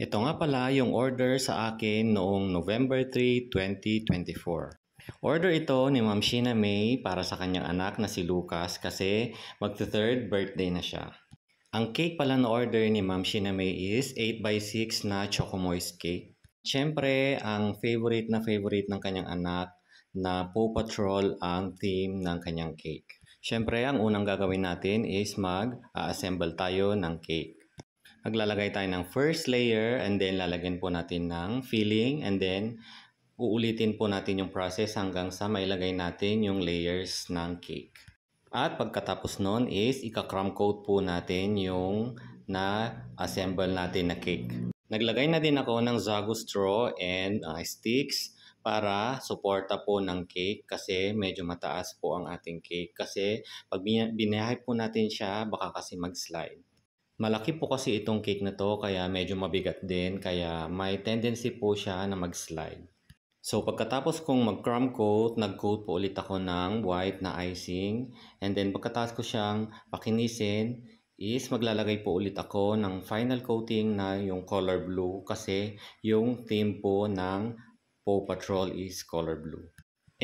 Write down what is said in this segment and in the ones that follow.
Ito nga pala yung order sa akin noong November 3, 2024. Order ito ni Ma'am Sheena May para sa kanyang anak na si Lucas kasi magte-third birthday na siya. Ang cake pala na order ni Ma'am Sheena May is 8x6 na Choco Moist cake. Siyempre, ang favorite ng kanyang anak na Paw Patrol ang theme ng kanyang cake. Siyempre, ang unang gagawin natin is mag-assemble tayo ng cake. Maglalagay tayo ng first layer and then lalagyan po natin ng filling and then uulitin po natin yung process hanggang sa mailagay natin yung layers ng cake. At pagkatapos nun is ika-crumb coat po natin yung na-assemble natin na cake. Naglagay na din ako ng Zago straw and sticks para suporta po ng cake kasi medyo mataas po ang ating cake kasi pag binahay po natin siya baka kasi mag-slide. Malaki po kasi itong cake na to kaya medyo mabigat din kaya may tendency po siya na mag-slide. So pagkatapos kong mag-crumb coat, nag-coat po ulit ako ng white na icing and then pagkatapos ko siyang pakinisin is maglalagay po ulit ako ng final coating na yung color blue kasi yung theme po ng Paw Patrol is color blue.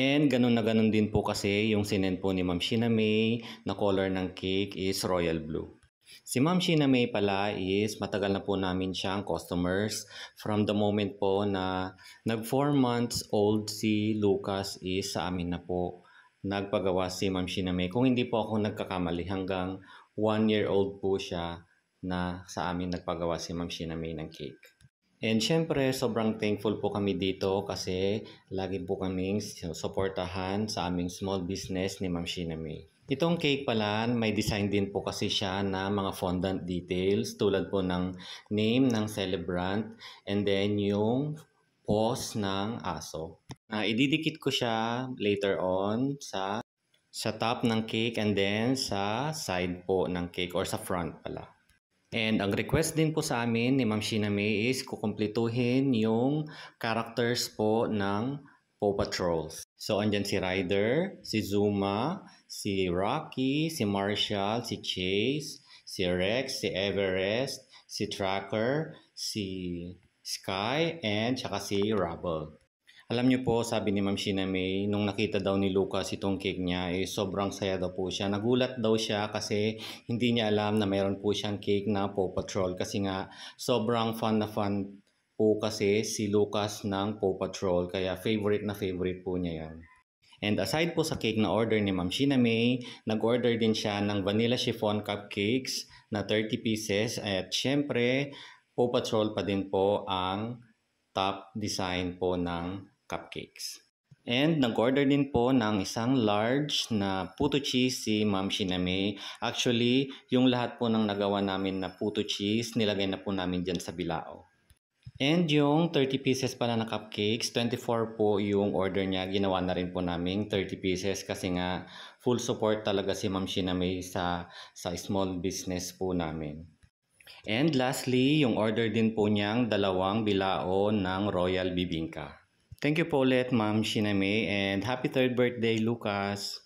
And ganun na ganun din po kasi yung sinend po ni Ma'am Sheena May na color ng cake is royal blue. Si Ma'am Sheena May pala is matagal na po namin siyang customers from the moment po na nag 4 months old si Lucas is sa amin na po nagpagawa si Ma'am Sheena May. Kung hindi po ako nagkakamali hanggang 1 year old po siya na sa amin nagpagawa si Ma'am Sheena May ng cake. And syempre, sobrang thankful po kami dito kasi lagi po kaming suportahan sa aming small business ni Ma'am Sheena May. Itong cake pala, may design din po kasi siya na mga fondant details tulad po ng name ng celebrant and then yung paws ng aso. Ididikit ko siya later on sa top ng cake and then sa side po ng cake or sa front pala. And ang request din po sa amin ni Ma'am Sheena May is kukumpletuhin yung characters po ng Paw Patrols. So andyan si Ryder, si Zuma, si Rocky, si Marshall, si Chase, si Rex, si Everest, si Tracker, si Sky, and saka si Rubble. Alam niyo po, sabi ni Ma'am Sheena May, nung nakita daw ni Lucas itong cake niya, sobrang saya daw po siya. Nagulat daw siya kasi hindi niya alam na mayroon po siyang cake na Paw Patrol. Kasi nga, sobrang fun na fun po kasi si Lucas ng Paw Patrol. Kaya favorite na favorite po niya yan. And aside po sa cake na order ni Ma'am Sheena May, nag-order din siya ng vanilla chiffon cupcakes na 30 pieces. At syempre, Paw Patrol pa din po ang top design po ng cupcakes. And nag-order din po ng isang large na puto cheese si Ma'am Sheena May. Actually, yung lahat po ng nagawa namin na puto cheese, nilagay na po namin dyan sa bilao. And yung 30 pieces pala na cupcakes, 24 po yung order niya. Ginawa na rin po namin 30 pieces kasi nga full support talaga si Ma'am Sheena May sa small business po namin. And lastly, yung order din po niyang 2 bilao ng Royal Bibingka. Thank you po ulit, Ma'am Sheena May, and happy 3rd birthday, Lucas!